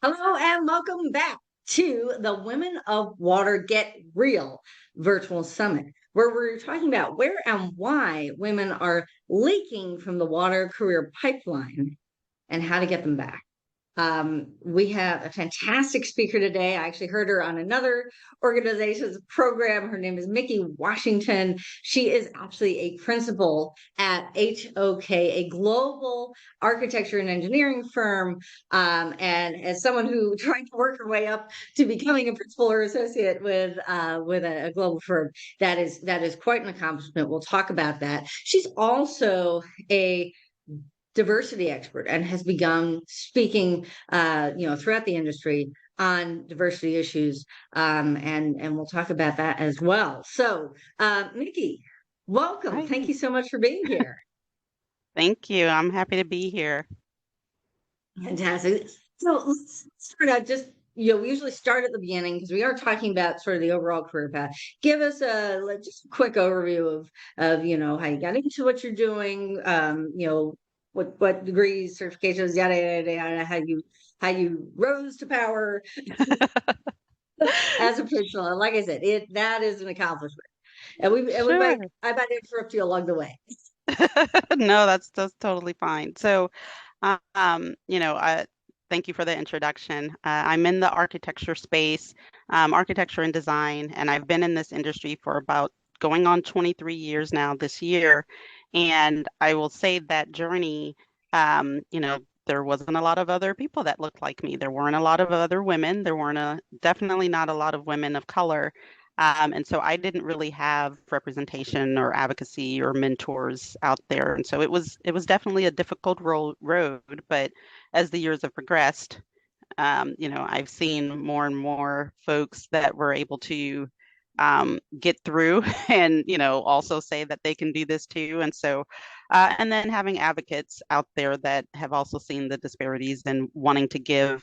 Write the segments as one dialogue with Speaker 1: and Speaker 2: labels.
Speaker 1: Hello and welcome back to the Women of Water Get Real virtual summit, where we're talking about where and why women are leaking from the water career pipeline and how to get them back. We have a fantastic speaker today. I actually heard her on another organization's program. Her name is Micki Washington. She is actually a principal at HOK, a global architecture and engineering firm. And as someone who tried to work her way up to becoming a principal or associate with a global firm, that is quite an accomplishment. We'll talk about that. She's also a diversity expert and has begun speaking, throughout the industry on diversity issues, and we'll talk about that as well. So, Micki, welcome.
Speaker 2: Hi.
Speaker 1: Thank you so much for being here.
Speaker 2: Thank you. I'm happy to be here.
Speaker 1: Fantastic. So let's start out just. We usually start at the beginning because we are talking about sort of the overall career path. Give us just a quick overview of how you got into what you're doing, what degrees, certifications, yada yada yada, how you rose to power as a professional. And like I said, that is an accomplishment. And we might
Speaker 2: Sure.
Speaker 1: I might interrupt you along the way.
Speaker 2: No, that's totally fine. So, thank you for the introduction. I'm in the architecture space, architecture and design, and I've been in this industry for about going on 23 years now this year. And I will say that journey, there wasn't a lot of other people that looked like me. There weren't a lot of other women. There weren't definitely not a lot of women of color. And so I didn't really have representation or advocacy or mentors out there. And so it was definitely a difficult road. But as the years have progressed, I've seen more and more folks that were able to get through and, also say that they can do this too. And so, and then having advocates out there that have also seen the disparities and wanting to give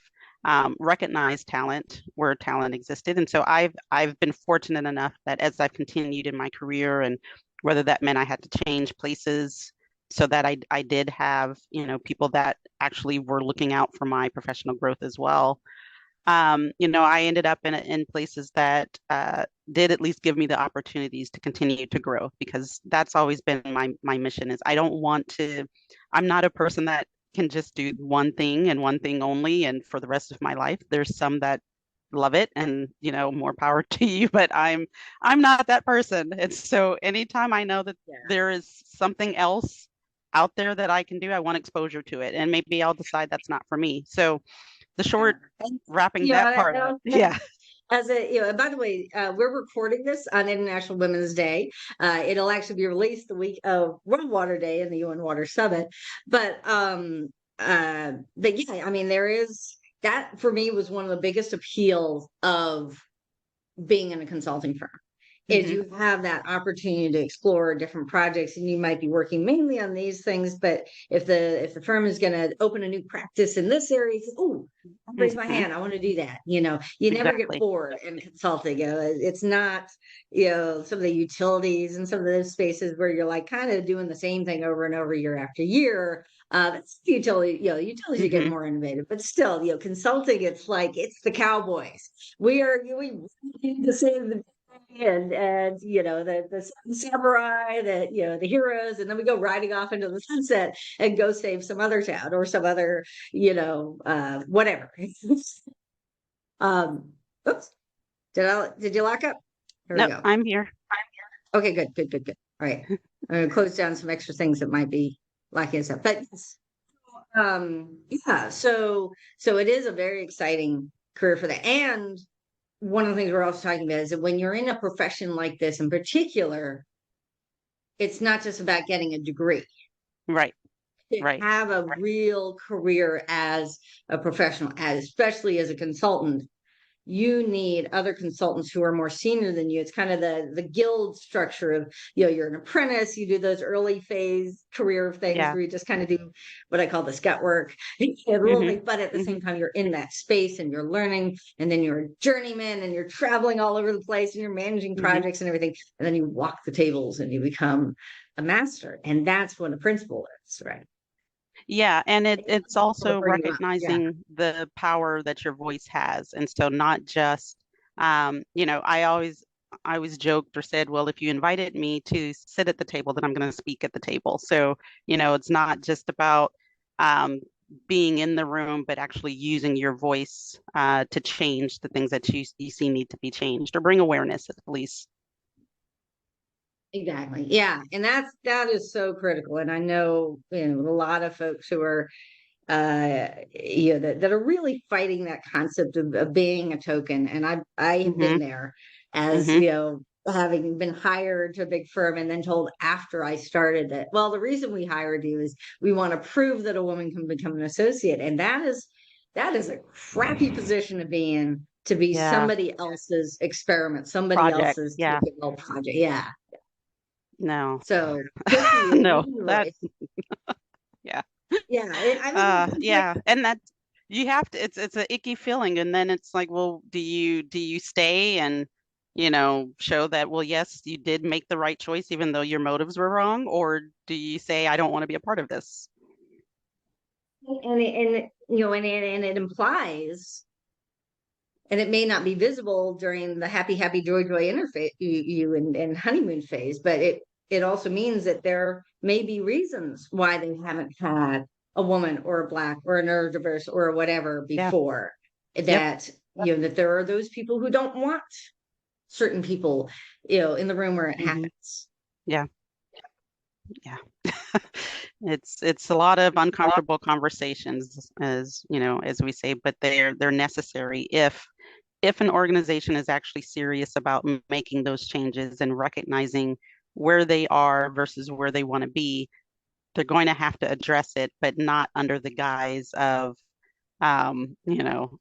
Speaker 2: recognize talent where talent existed. And so I've been fortunate enough that as I've continued in my career, and whether that meant I had to change places so that I did have, people that actually were looking out for my professional growth as well. I ended up in places that did at least give me the opportunities to continue to grow, because that's always been my mission. Is I don't want to, I'm not a person that can just do one thing and one thing only and for the rest of my life. There's some that love it, and more power to you, but I'm not that person. And so anytime I know that
Speaker 1: Yeah.
Speaker 2: there is something else out there that I can do, I want exposure to it, and maybe I'll decide that's not for me. So the
Speaker 1: Yeah.
Speaker 2: short,
Speaker 1: And
Speaker 2: wrapping
Speaker 1: you know,
Speaker 2: that
Speaker 1: I
Speaker 2: part up.
Speaker 1: don't
Speaker 2: Yeah.
Speaker 1: as a and by the way, we're recording this on International Women's Day. It'll actually be released the week of World Water Day and the UN Water Summit. But yeah, I mean, there is that for me was one of the biggest appeals of being in a consulting firm is
Speaker 2: Hmm.
Speaker 1: you have that opportunity to explore different projects, and you might be working mainly on these things, but if the firm is going to open a new practice in this area, oh, I'll raise my
Speaker 2: Hmm.
Speaker 1: hand, I want to do that. You never get
Speaker 2: Exactly.
Speaker 1: bored in consulting. It's not, some of the utilities and some of those spaces where you're like kind of doing the same thing over and over year after year. That's utility, utilities are getting
Speaker 2: Hmm.
Speaker 1: more innovative, but still, consulting, it's like it's the cowboys. We need to save the and the samurai, the heroes, and then we go riding off into the sunset and go save some other town or some other whatever. um Oops, did you lock up? There we
Speaker 2: Nope,
Speaker 1: go.
Speaker 2: I'm here.
Speaker 1: Okay, good, good, good, good. All right, I'm gonna close down some extra things that might be lacking stuff, but yes. Yeah, so it is a very exciting career for that. And one of the things we're also talking about is that when you're in a profession like this in particular, it's not just about getting a degree.
Speaker 2: Right,
Speaker 1: To
Speaker 2: right.
Speaker 1: have a real career as a professional, especially as a consultant, you need other consultants who are more senior than you. It's kind of the guild structure of, you're an apprentice, you do those early phase career things
Speaker 2: Yeah.
Speaker 1: where you just kind of do what I call the scut work,
Speaker 2: Hmm.
Speaker 1: but at the
Speaker 2: Hmm.
Speaker 1: same time, you're in that space and you're learning, and then you're a journeyman and you're traveling all over the place and you're managing
Speaker 2: Hmm.
Speaker 1: projects and everything. And then you walk the tables and you become a master. And that's what a principal is, right?
Speaker 2: Yeah, and it's also
Speaker 1: Bring them up. Yeah.
Speaker 2: recognizing the power that your voice has. And so not just, I always joked or said, well, if you invited me to sit at the table, then I'm going to speak at the table. So, it's not just about um, being in the room, but actually using your voice to change the things that you see need to be changed or bring awareness at least.
Speaker 1: Exactly. Yeah. And that is so critical. And I know, a lot of folks who are that are really fighting that concept of being a token. And I have
Speaker 2: Hmm.
Speaker 1: been there as,
Speaker 2: Hmm.
Speaker 1: having been hired to a big firm and then told after I started that, well, the reason we hired you is we want to prove that a woman can become an associate. And that is a crappy position to be in, to be
Speaker 2: Yeah.
Speaker 1: somebody else's experiment, somebody
Speaker 2: Project.
Speaker 1: else's
Speaker 2: Yeah.
Speaker 1: little project. Yeah.
Speaker 2: No.
Speaker 1: So good for you.
Speaker 2: No, that,
Speaker 1: Anyway,
Speaker 2: yeah.
Speaker 1: yeah. I mean, it's like,
Speaker 2: Yeah. And that you have to, it's an icky feeling. And then it's like, well, do you stay and, show that, well, yes, you did make the right choice, even though your motives were wrong? Or do you say, I don't want to be a part of this?
Speaker 1: and it implies, and it may not be visible during the happy, happy, joy, joy interface and honeymoon phase, but it also means that there may be reasons why they haven't had a woman or a black or a neurodiverse or whatever
Speaker 2: Yeah.
Speaker 1: before.
Speaker 2: Yep.
Speaker 1: That that there are those people who don't want certain people, in the room where it
Speaker 2: Hmm.
Speaker 1: happens.
Speaker 2: Yeah. Yeah. It's a lot of uncomfortable conversations, as we say, but they're necessary if an organization is actually serious about making those changes and recognizing where they are versus where they want to be. They're going to have to address it, but not under the guise of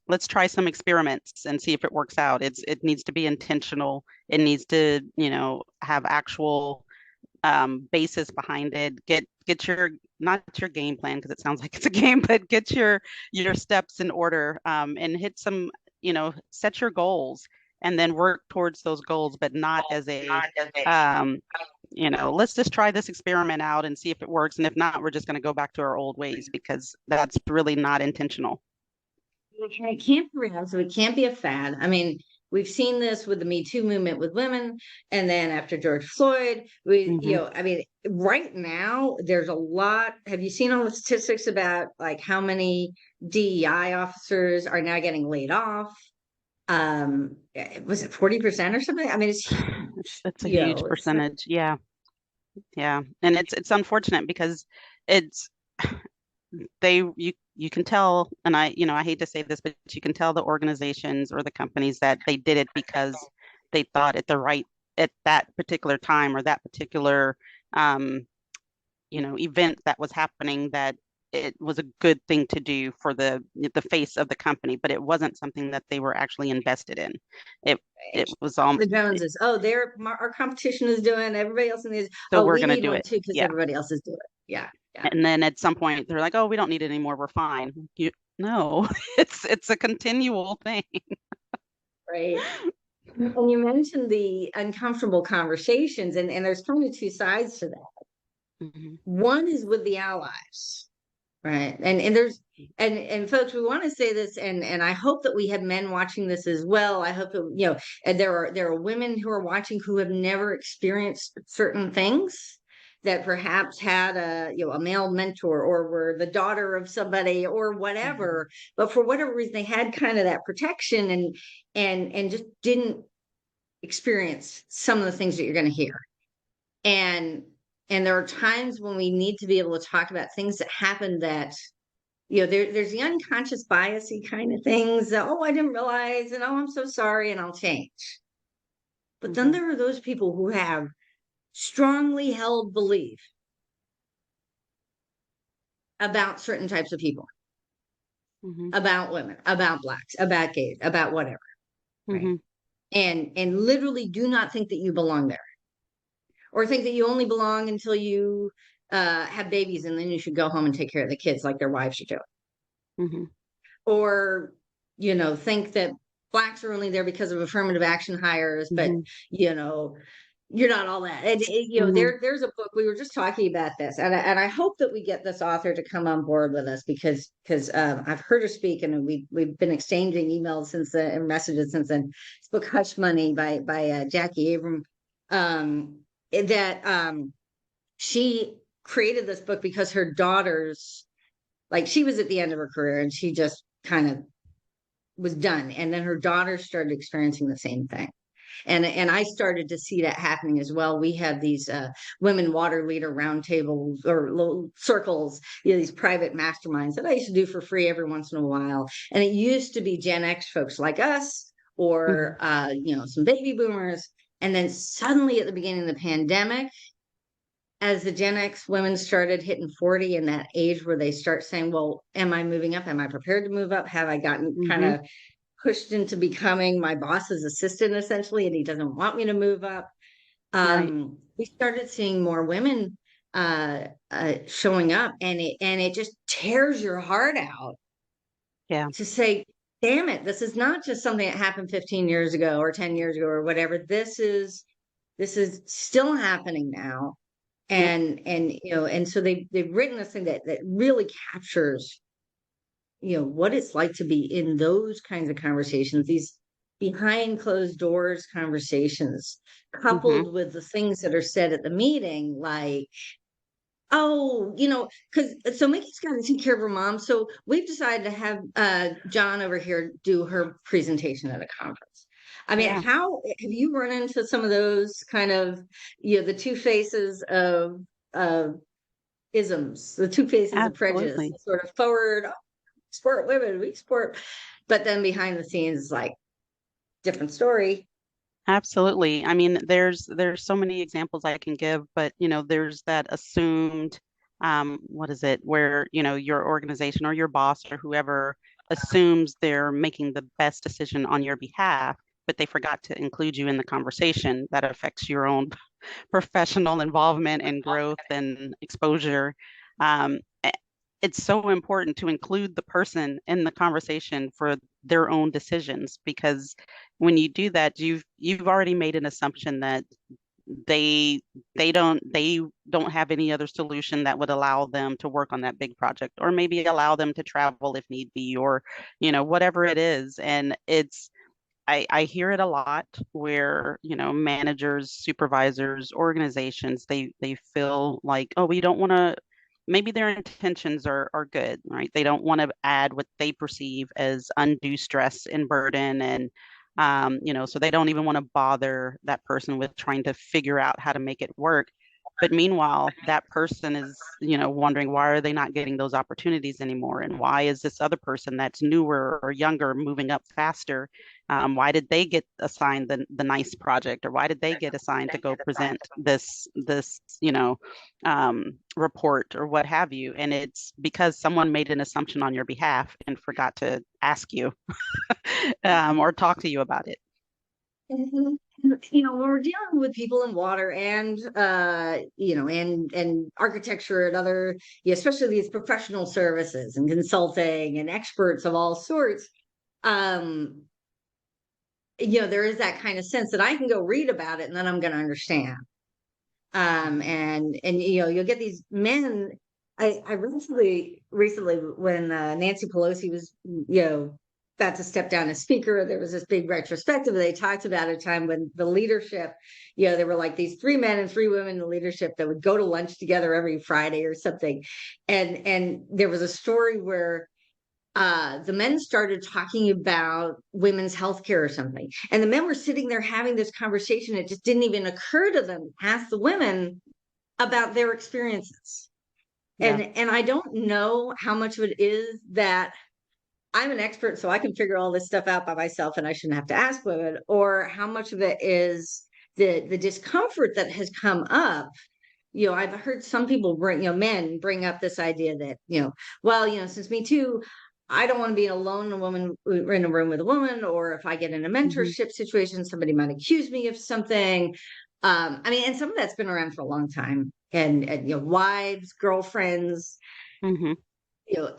Speaker 2: let's try some experiments and see if it works out. It needs to be intentional. It needs to, have actual basis behind it. Get your, not your game plan, because it sounds like it's a game, but get your steps in order, and hit some, set your goals and then work towards those goals, but not as a um, let's just try this experiment out and see if it works. And if not, we're just going to go back to our old ways, because that's really not intentional.
Speaker 1: It can't be real, so it can't be a fad. I mean, we've seen this with the Me Too movement with women, and then after George Floyd,
Speaker 2: Hmm.
Speaker 1: I mean, right now there's a lot. Have you seen all the statistics about like how many DEI officers are now getting laid off? Was it 40% or something? I mean, it's huge.
Speaker 2: It's a huge
Speaker 1: It's like,
Speaker 2: percentage. Yeah. Yeah. And it's unfortunate because it's you can tell, and I hate to say this, but you can tell the organizations or the companies that they did it because they thought at that particular time or that particular um, event that was happening, that it was a good thing to do for the face of the company, but it wasn't something that they were actually invested in. It was
Speaker 1: the Joneses. Oh, our competition is doing. Everybody else in these.
Speaker 2: so
Speaker 1: Oh,
Speaker 2: we're
Speaker 1: we
Speaker 2: gonna
Speaker 1: need
Speaker 2: do
Speaker 1: one
Speaker 2: it.
Speaker 1: too because
Speaker 2: Yeah.
Speaker 1: everybody else is doing it. Yeah, yeah,
Speaker 2: And then at some point they're like, oh, we don't need it anymore, we're fine. No, it's a continual thing.
Speaker 1: right. And you mentioned the uncomfortable conversations, and there's kind of two sides to that.
Speaker 2: Hmm.
Speaker 1: One is with the allies, right? And there's and folks, we want to say this, and I hope that we have men watching this as well. I hope that and there are women who are watching who have never experienced certain things, that perhaps had a male mentor or were the daughter of somebody or
Speaker 2: Hmm.
Speaker 1: whatever, but for whatever reason they had kind of that protection and just didn't experience some of the things that you're going to hear. And there are times when we need to be able to talk about things that happen that there's the unconscious biasy kind of things that, oh, I didn't realize, and oh, I'm so sorry, and I'll change. But then
Speaker 2: Hmm.
Speaker 1: there are those people who have strongly held belief about certain types of people,
Speaker 2: Hmm.
Speaker 1: about women, about blacks, about gays, about whatever, right?
Speaker 2: Hmm.
Speaker 1: And literally do not think that you belong there, or think that you only belong until you have babies and then you should go home and take care of the kids like their wives should do,
Speaker 2: Hmm.
Speaker 1: or think that blacks are only there because of affirmative action hires, but
Speaker 2: Hmm.
Speaker 1: you know you're not all that. And
Speaker 2: Hmm.
Speaker 1: there's a book, we were just talking about this, and I hope that we get this author to come on board with us, because I've heard her speak, and we've been exchanging emails since then and messages since then. This book, Hush Money, by Jackie Abram, um, that she created this book because her daughters, like, she was at the end of her career and she just kind of was done, and then her daughters started experiencing the same thing. And I started to see that happening as well. We had these women water leader roundtables or little circles, these private masterminds that I used to do for free every once in a while. And it used to be Gen X folks like us,
Speaker 2: Hmm.
Speaker 1: or some baby boomers. And then suddenly at the beginning of the pandemic, as the Gen X women started hitting 40, in that age where they start saying, well, am I moving up? Am I prepared to move up? Have I gotten kind
Speaker 2: Hmm.
Speaker 1: of pushed into becoming my boss's assistant essentially, and he doesn't want me to move up?
Speaker 2: Right.
Speaker 1: We started seeing more women showing up, and it just tears your heart out
Speaker 2: Yeah.
Speaker 1: to say, damn it, this is not just something that happened 15 years ago or 10 years ago or whatever. This is still happening now.
Speaker 2: Yep.
Speaker 1: And so they've written this thing that really captures what it's like to be in those kinds of conversations, these behind closed doors conversations,
Speaker 2: Hmm.
Speaker 1: coupled with the things that are said at the meeting, like, oh, because so Mickey's got to take care of her mom, so we've decided to have John over here do her presentation at a conference. I mean,
Speaker 2: Yeah.
Speaker 1: how have you run into some of those kind of, the two faces of isms, the two faces of prejudice,
Speaker 2: Absolutely.
Speaker 1: sort of forward, "Oh, support women, we support," but then behind the scenes is like different story.
Speaker 2: Absolutely. I mean, there's so many examples I can give, but there's that assumed, what is it, where, your organization or your boss or whoever assumes they're making the best decision on your behalf, but they forgot to include you in the conversation that affects your own professional involvement and growth and exposure. Um, eh, it's so important to include the person in the conversation for their own decisions, because when you do that, you've already made an assumption that they they don't have any other solution that would allow them to work on that big project, or maybe allow them to travel if need be, or whatever it is. And I hear it a lot where, managers, supervisors, organizations, they feel like, oh, we don't want to, maybe their intentions are good, right? They don't want to add what they perceive as undue stress and burden. And, so they don't even want to bother that person with trying to figure out how to make it work. But meanwhile, that person is, wondering, why are they not getting those opportunities anymore? And why is this other person that's newer or younger moving up faster? Why did they get assigned the nice project, or why did they get assigned to go present this report or what have you? And it's because someone made an assumption on your behalf and forgot to ask you or talk to you about it.
Speaker 1: Mhm. When we're dealing with people in water and and architecture and other, especially these professional services and consulting and experts of all sorts, um, there is that kind of sense that I can go read about it and then I'm going to understand. And you'll get these men. I recently when Nancy Pelosi was about to step down as speaker, there was this big retrospective. They talked about a time when the leadership, there were like these three men and three women in the leadership that would go to lunch together every Friday or something. And there was a story where the men started talking about women's health care or something. And the men were sitting there having this conversation. It just didn't even occur to them to ask the women about their experiences.
Speaker 2: Yeah.
Speaker 1: And I don't know how much of it is that I'm an expert, so I can figure all this stuff out by myself and I shouldn't have to ask women, or how much of it is the discomfort that has come up. I've heard some people bring, men bring up this idea that, well, since Me Too, I don't want to be alone, a woman in a room with a woman, or if I get in a
Speaker 2: Hmm.
Speaker 1: mentorship situation, somebody might accuse me of something. I mean, and some of that's been around for a long time. And wives, girlfriends,
Speaker 2: Hmm.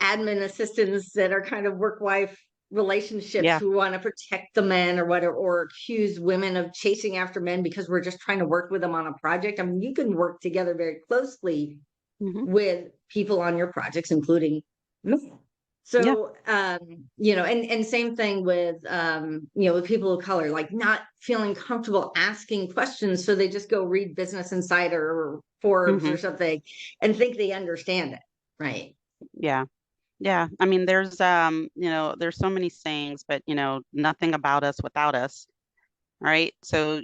Speaker 1: admin assistants that are kind of work wife. relationships
Speaker 2: Yeah.
Speaker 1: who want to protect the men or whatever, or accuse women of chasing after men because we're just trying to work with them on a project. I mean, you can work together very closely
Speaker 2: Hmm.
Speaker 1: with people on your projects, including men.
Speaker 2: Yeah.
Speaker 1: So, and same thing with, with people of color, like not feeling comfortable asking questions. So they just go read Business Insider or Forbes
Speaker 2: Hmm.
Speaker 1: or something and think they understand it. Right.
Speaker 2: Yeah. Yeah. I mean, there's so many sayings, but nothing about us without us, right? So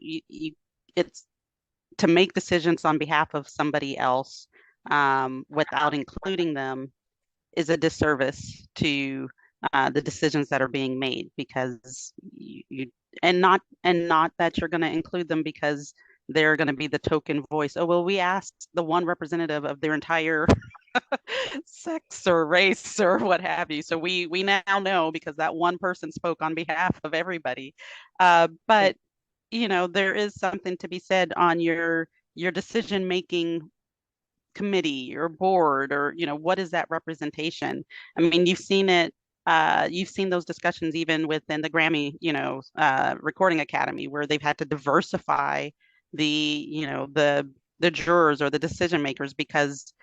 Speaker 2: it's to make decisions on behalf of somebody else, without including them is a disservice to the decisions that are being made, because you and not that you're going to include them because they're going to be the token voice. Oh, well, we asked the one representative of their entire sex or race or what have you. So we now know because that one person spoke on behalf of everybody. But there is something to be said on your decision making committee or board, or what is that representation. I mean, you've seen those discussions even within the Grammy Recording Academy, where they've had to diversify the jurors or the decision makers, because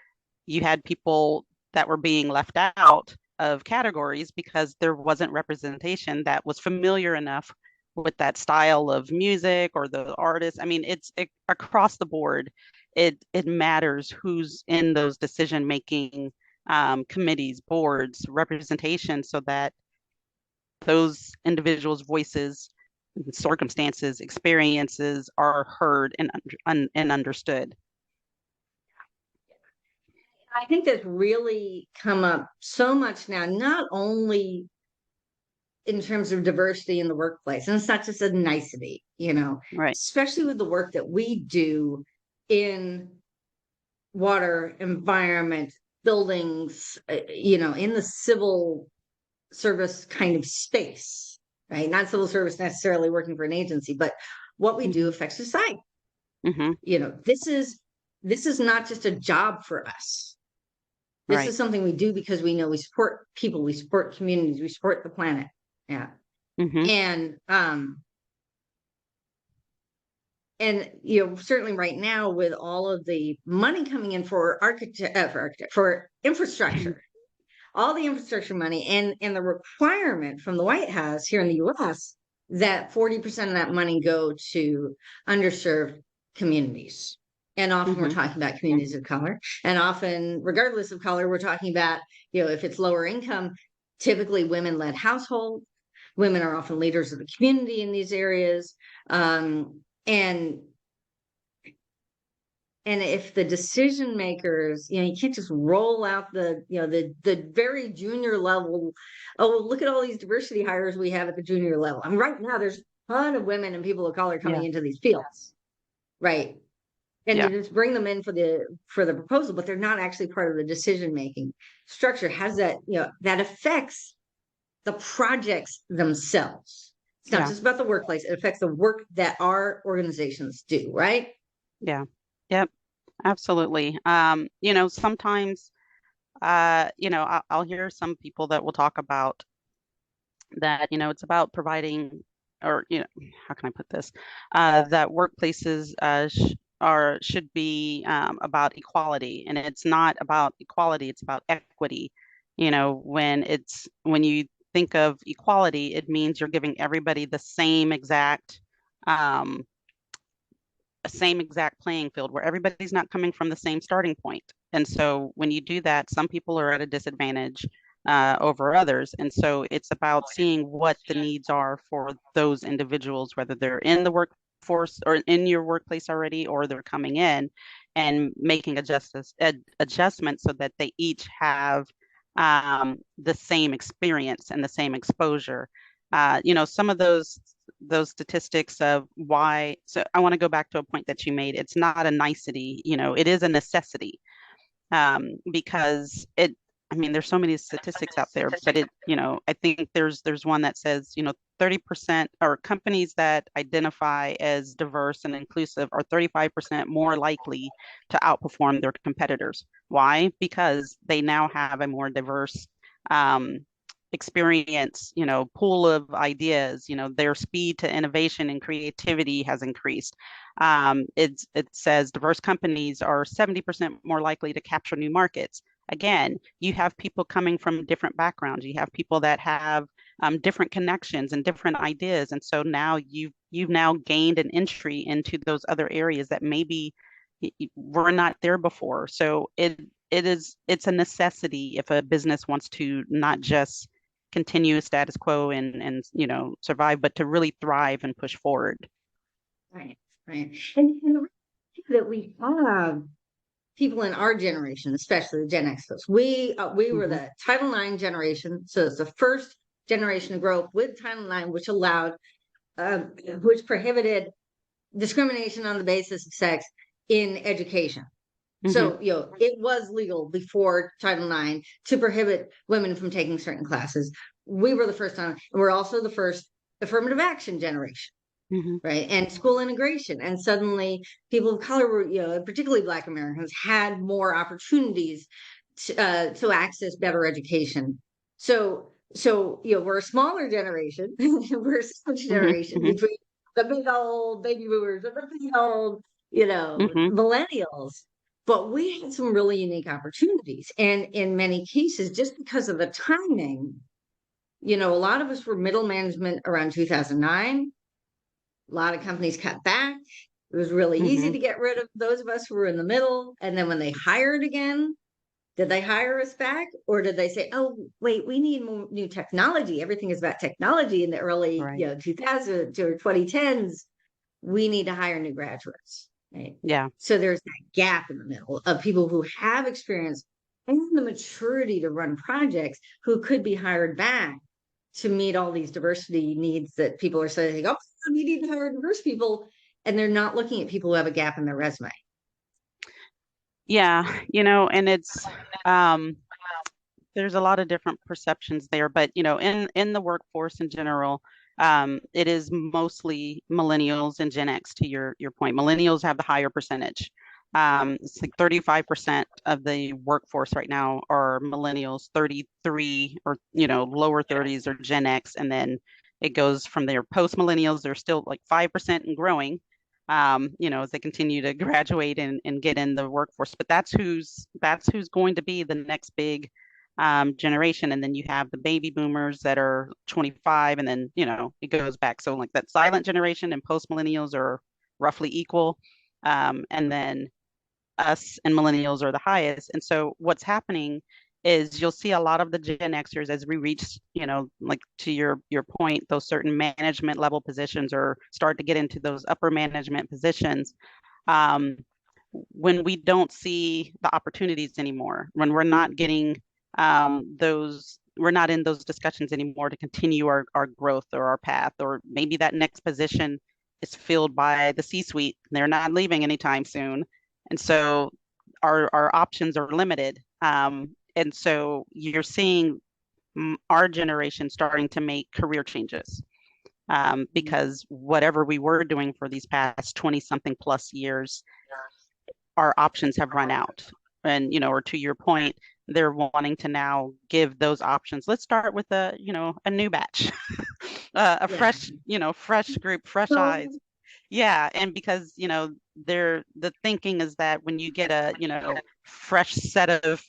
Speaker 2: you had people that were being left out of categories because there wasn't representation that was familiar enough with that style of music or the artist. I mean, across the board. It matters who's in those decision making committees, boards, representation, so that those individuals' voices, circumstances, experiences are heard and understood.
Speaker 1: I think that's really come up so much now, not only in terms of diversity in the workplace, and it's not just a nicety,
Speaker 2: Right.
Speaker 1: especially with the work that we do in water, environment, buildings, in the civil service kind of space, right? Not civil service necessarily working for an agency, but what we do
Speaker 2: Hmm.
Speaker 1: affects society.
Speaker 2: Hmm.
Speaker 1: This is not just a job for us. This
Speaker 2: Right.
Speaker 1: is something we do because we know we support people, we support communities, we support the planet. Yeah.
Speaker 2: Hmm.
Speaker 1: And certainly right now with all of the money coming in for infrastructure, all the infrastructure money and the requirement from the White House here in the US that 40% of that money go to underserved communities. And often we're
Speaker 2: Hmm.
Speaker 1: talking about communities of color. And often, regardless of color, we're talking about, if it's lower income, typically women-led households. Women are often leaders of the community in these areas. And if the decision makers, you can't just roll out the very junior level. Oh, look at all these diversity hires we have at the junior level. I mean, right now there's a ton of women and people of color
Speaker 2: Yeah.
Speaker 1: coming into these fields, right? And
Speaker 2: Yeah.
Speaker 1: you just bring them in for the proposal, but they're not actually part of the decision making structure. Has that that affects the projects themselves. It's not
Speaker 2: Yeah.
Speaker 1: just about the workplace; it affects the work that our organizations do, right?
Speaker 2: Yeah. Yep. Absolutely. Sometimes, I'll hear some people that will talk about that, it's about providing, or, how can I put this? That workplaces should be about equality, and it's not about equality, it's about equity. When you think of equality, it means you're giving everybody the um, same exact playing field, where everybody's not coming from the same starting point. And so when you do that, some people are at a disadvantage over others. And so it's about seeing what the needs are for those individuals, whether they're in the workforce or in your workplace already, or they're coming in, and making adjustments so that they each have the same experience and the same exposure. Some of those statistics of why. So I want to go back to a point that you made. It's not a nicety, it is a necessity, because I mean, there's so many statistics out there, but I think there's one that says, 30% or companies that identify as diverse and inclusive are 35% more likely to outperform their competitors. Why? Because they now have a more diverse experience, pool of ideas, their speed to innovation and creativity has increased. It says diverse companies are 70% more likely to capture new markets. Again, you have people coming from different backgrounds. You have people that have different connections and different ideas, and so now you've now gained an entry into those other areas that maybe were not there before. So it's a necessity if a business wants to not just continue status quo and survive, but to really thrive and push forward.
Speaker 1: Right, right. And the reason that we have people in our generation, especially the Gen X folks, we were the Title IX generation, so it's the first generation to grow up with Title IX, which prohibited discrimination on the basis of sex in education. So, it was legal before Title IX to prohibit women from taking certain classes. We were the first on, and we're also the first affirmative action generation, right? And school integration. And suddenly people of color were, particularly Black Americans, had more opportunities to access better education. So, we're a smaller generation. We're a smaller generation between the big old baby boomers and the big old, millennials. But we had some really unique opportunities. And in many cases, just because of the timing, a lot of us were middle management around 2009. A lot of companies cut back. It was really easy to get rid of those of us who were in the middle. And then when they hired again, did they hire us back? Or did they say, oh, wait, we need more new technology. Everything is about technology in the early 2000s or 2010s. We need to hire new graduates. Right.
Speaker 2: Yeah.
Speaker 1: So there's that gap in the middle of people who have experience and the maturity to run projects who could be hired back to meet all these diversity needs that people are saying, oh, we need to hire diverse people. And they're not looking at people who have a gap in their resume.
Speaker 2: Yeah. And it's, there's a lot of different perceptions there, but, in the workforce in general, it is mostly millennials and Gen X, to your point. Millennials have the higher percentage. It's like 35% of the workforce right now are millennials, 33 or lower 30s are Gen X, and then it goes from there. Post millennials, they're still like 5% and growing, as they continue to graduate and get in the workforce. But that's who's going to be the next big generation. And then you have the baby boomers that are 25, and then it goes back. So like that silent generation and post millennials are roughly equal, and then us and millennials are the highest. And so what's happening is you'll see a lot of the Gen Xers as we reach, like to your point, those certain management level positions or start to get into those upper management positions. When we don't see the opportunities anymore, when we're not getting we're not in those discussions anymore to continue our growth or our path, or maybe that next position is filled by the C-suite. They're not leaving anytime soon. And so our options are limited. And so you're seeing our generation starting to make career changes, because whatever we were doing for these past 20 something plus years, our options have run out. And, or to your point, they're wanting to now give those options. Let's start with a new batch, fresh group, fresh eyes. Yeah. And because, the thinking is that when you get a, fresh set of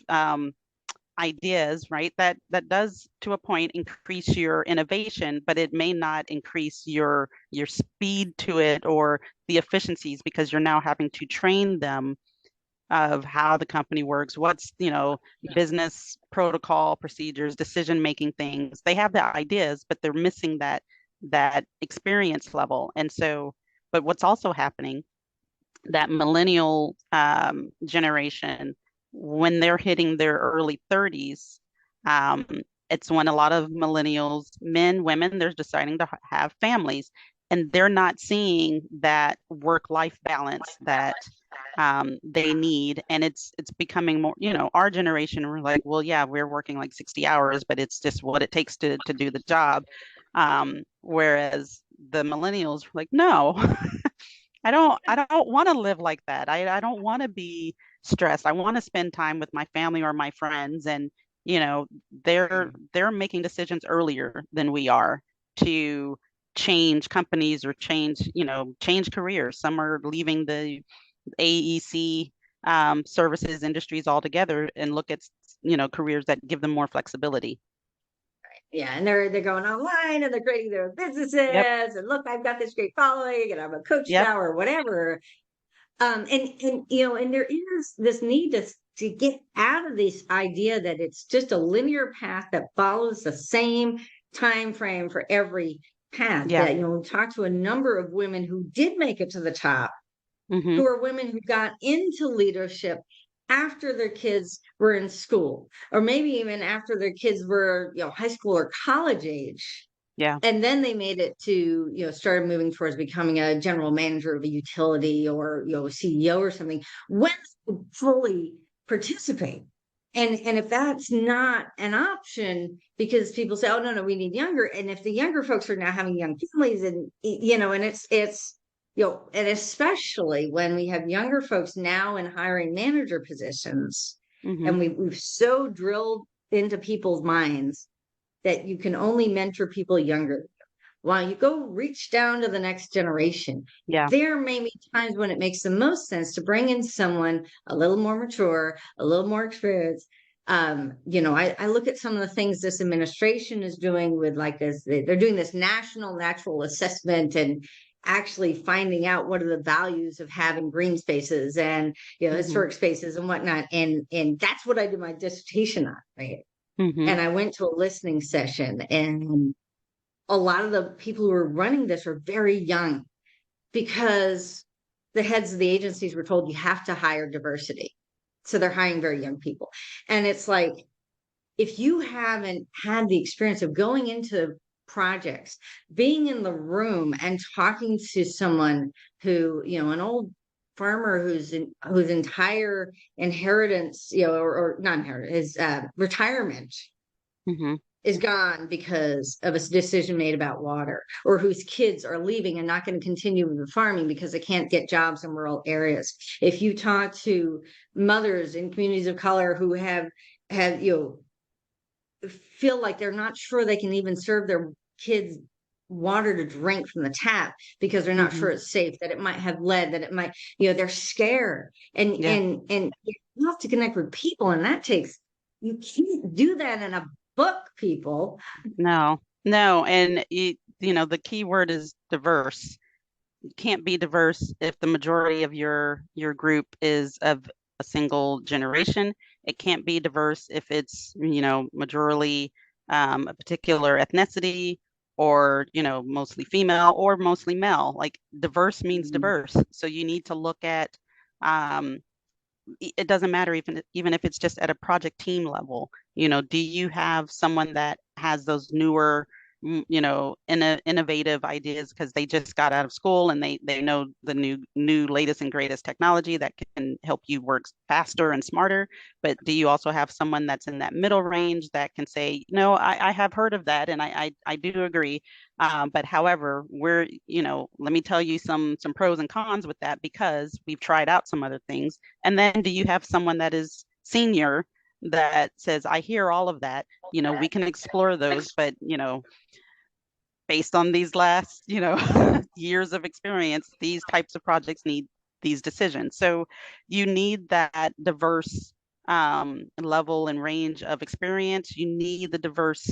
Speaker 2: ideas, right, that does to a point increase your innovation, but it may not increase your speed to it or the efficiencies, because you're now having to train them of how the company works, what's, business protocol, procedures, decision-making things. They have the ideas, but they're missing that experience level. And so, but what's also happening, that millennial generation, when they're hitting their early 30s, it's when a lot of millennials, men, women, they're deciding to have families, and they're not seeing that work-life balance that they need. And it's becoming more, our generation, we're like, well, yeah, we're working like 60 hours, but it's just what it takes to do the job. Whereas the millennials were like, no, I don't want to live like that. I don't want to be stressed. I want to spend time with my family or my friends. And you know, they're making decisions earlier than we are to change companies or change careers. Some are leaving the AEC services industries altogether and look at careers that give them more flexibility.
Speaker 1: Yeah, and they're going online and they're creating their
Speaker 2: Yep.
Speaker 1: businesses and look, I've got this great following and I'm a coach
Speaker 2: Yep.
Speaker 1: now or whatever. And there is this need to get out of this idea that it's just a linear path that follows the same time frame for every path.
Speaker 2: Yeah.
Speaker 1: That we talked to a number of women who did make it to the top,
Speaker 2: Mm-hmm.
Speaker 1: who are women who got into leadership after their kids were in school, or maybe even after their kids were, high school or college age.
Speaker 2: Yeah.
Speaker 1: And then they made it to, started moving towards becoming a general manager of a utility or, CEO or something, when they fully participate. And if that's not an option, because people say, oh, no, we need younger. And if the younger folks are now having young families and, and it's, and especially when we have younger folks now in hiring manager positions,
Speaker 2: Mm-hmm.
Speaker 1: and we've so drilled into people's minds that you can only mentor people younger. While you go reach down to the next generation,
Speaker 2: Yeah.
Speaker 1: there may be times when it makes the most sense to bring in someone a little more mature, a little more experienced. I look at some of the things this administration is doing with they're doing this national natural assessment and actually finding out what are the values of having green spaces and
Speaker 2: Mm-hmm.
Speaker 1: historic spaces and whatnot. And that's what I did my dissertation on, right?
Speaker 2: Mm-hmm.
Speaker 1: And I went to a listening session, and a lot of the people who were running this are very young because the heads of the agencies were told you have to hire diversity. So they're hiring very young people. And it's like, if you haven't had the experience of going into projects, being in the room and talking to someone who, an old farmer whose entire inheritance, or not inheritance, his retirement
Speaker 2: Mm-hmm.
Speaker 1: is gone because of a decision made about water, or whose kids are leaving and not going to continue with the farming because they can't get jobs in rural areas. If you talk to mothers in communities of color who have feel like they're not sure they can even serve their kids water to drink from the tap because they're not
Speaker 2: Mm-hmm.
Speaker 1: sure it's safe, that it might have lead, that it might, they're scared. And
Speaker 2: Yeah.
Speaker 1: and you have to connect with people, and you can't do that in a book, people.
Speaker 2: No. And the key word is diverse. You can't be diverse if the majority of your group is of a single generation. It can't be diverse if it's majorly a particular ethnicity, or mostly female or mostly male. Like, diverse means diverse. So you need to look at um, it doesn't matter even if it's just at a project team level. Do you have someone that has those newer, innovative ideas because they just got out of school and they know the new latest and greatest technology that can help you work faster and smarter? But do you also have someone that's in that middle range that can say, no, I have heard of that and I do agree, but however, let me tell you some pros and cons with that because we've tried out some other things. And then do you have someone that is senior that says, I hear all of that, we can explore those, but based on these last, years of experience, these types of projects need these decisions. So you need that diverse level and range of experience. You need the diverse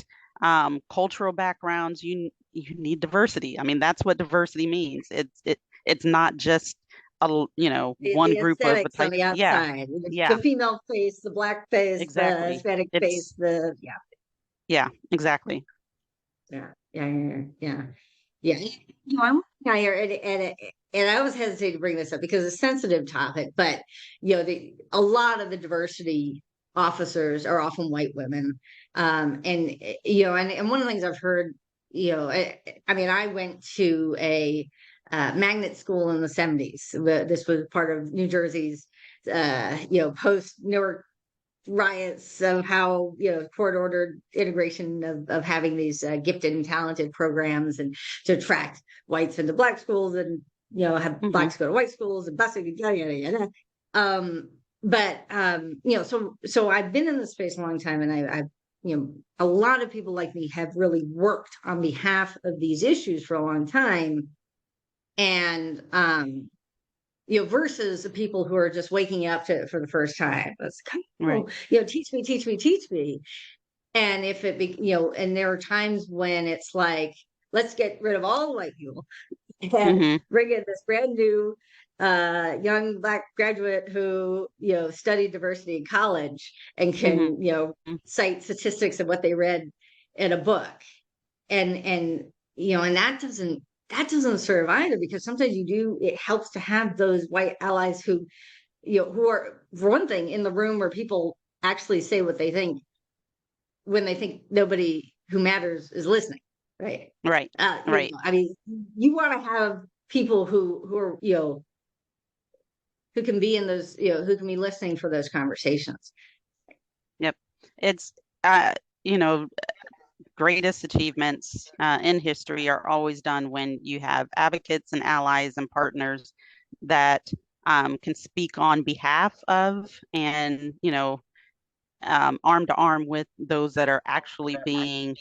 Speaker 2: cultural backgrounds. You need diversity. I mean, that's what diversity means. It's not just one
Speaker 1: The
Speaker 2: group of a
Speaker 1: aesthetics on
Speaker 2: type.
Speaker 1: the
Speaker 2: Yeah.
Speaker 1: outside,
Speaker 2: Yeah.
Speaker 1: the female face, the black face, the
Speaker 2: Exactly.
Speaker 1: Hispanic face,
Speaker 2: Yeah, exactly.
Speaker 1: yeah. I'm looking here, and I always hesitate to bring this up because it's a sensitive topic, but a lot of the diversity officers are often white women, and one of the things I've heard, I went to a magnet school in the 70s. This was part of New Jersey's, post Newark riots of how court ordered integration of having these gifted and talented programs and to attract whites into black schools and have
Speaker 2: Mm-hmm.
Speaker 1: blacks go to white schools and busing and yada yada yada. but so I've been in the space a long time, and I've a lot of people like me have really worked on behalf of these issues for a long time, and versus the people who are just waking up for the first time. It's kind of,
Speaker 2: Right.
Speaker 1: teach me, teach me, teach me. And if it be, and there are times when it's like, let's get rid of all white people and bring in this brand new young Black graduate who studied diversity in college and can cite statistics of what they read in a book, and that doesn't serve either, because sometimes it helps to have those white allies who who are, for one thing, in the room where people actually say what they think when they think nobody who matters is listening, right?
Speaker 2: Right. Right.
Speaker 1: I mean, you want to have people who are who can be in those who can be listening for those conversations.
Speaker 2: Yep. It's greatest achievements in history are always done when you have advocates and allies and partners that can speak on behalf of, and arm to arm with those that are actually being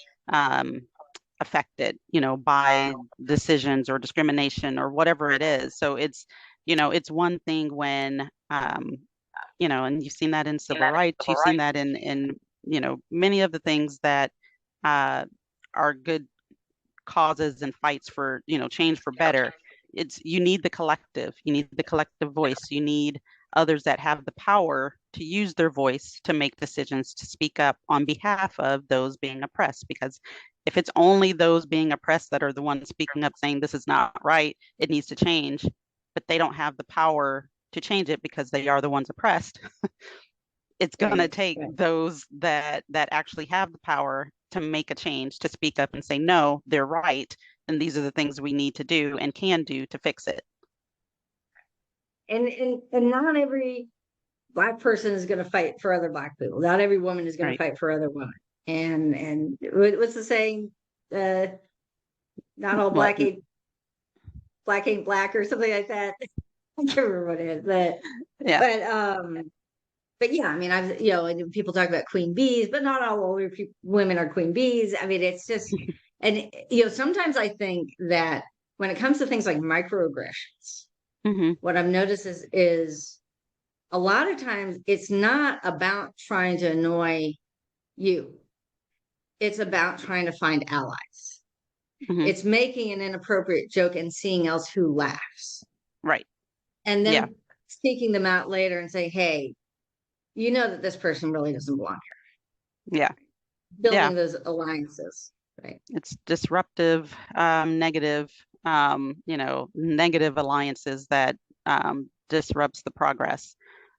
Speaker 2: affected, by decisions or discrimination or whatever it is. So it's one thing when, and you've seen that in civil rights, you've seen that in many of the things that are good causes and fights for, change for better. You need the collective, voice. You need others that have the power to use their voice to make decisions, to speak up on behalf of those being oppressed. Because if it's only those being oppressed that are the ones speaking up saying this is not right, it needs to change, but they don't have the power to change it because they are the ones oppressed, it's going to take those that actually have the power to make a change, to speak up and say, no, they're right, and these are the things we need to do and can do to fix it.
Speaker 1: And not every Black person is going to fight for other Black people. Not every woman is going to fight for other women. And what's the saying? Not all Black ain't Black, or something like that. I can't remember what it is, but yeah, I mean, and people talk about queen bees, but not all older women are queen bees. I mean, it's just, and sometimes I think that when it comes to things like microaggressions, what I've noticed is a lot of times it's not about trying to annoy you. It's about trying to find allies. It's making an inappropriate joke and seeing else who laughs.
Speaker 2: Right.
Speaker 1: And then seeking them out later and say, hey, that this person really doesn't belong here.
Speaker 2: Yeah.
Speaker 1: Building those alliances. Right.
Speaker 2: It's disruptive, negative, negative alliances that disrupts the progress.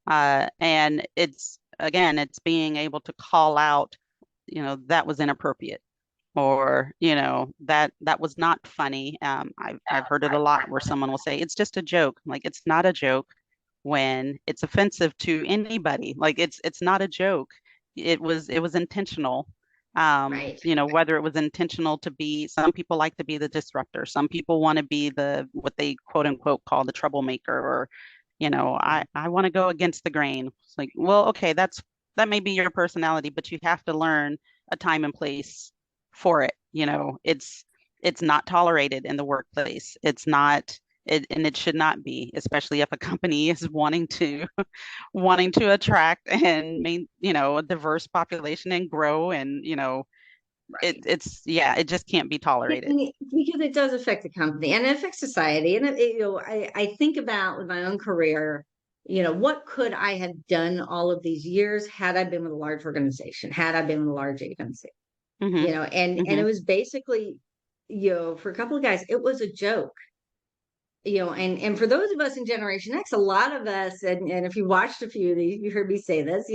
Speaker 2: And it's being able to call out, that was inappropriate, or, that was not funny. I've heard it a lot where someone will say, it's just a joke. Like, it's not a joke when it's offensive to anybody. Like, it's not a joke. It was intentional. Whether it was intentional to be, some people like to be the disruptor. Some people want to be what they quote unquote call the troublemaker, or, I want to go against the grain. It's like, well, okay, that may be your personality, but you have to learn a time and place for it. It's not tolerated in the workplace. It's not, and it should not be, especially if a company is wanting to attract and a diverse population and grow, and it just can't be tolerated,
Speaker 1: because it does affect the company and it affects society. And I think about with my own career, what could I have done all of these years had I been with a large organization, had I been with a large agency, and it was basically, for a couple of guys, it was a joke. And for those of us in Generation X, a lot of us, and if you watched a few of these, you heard me say this,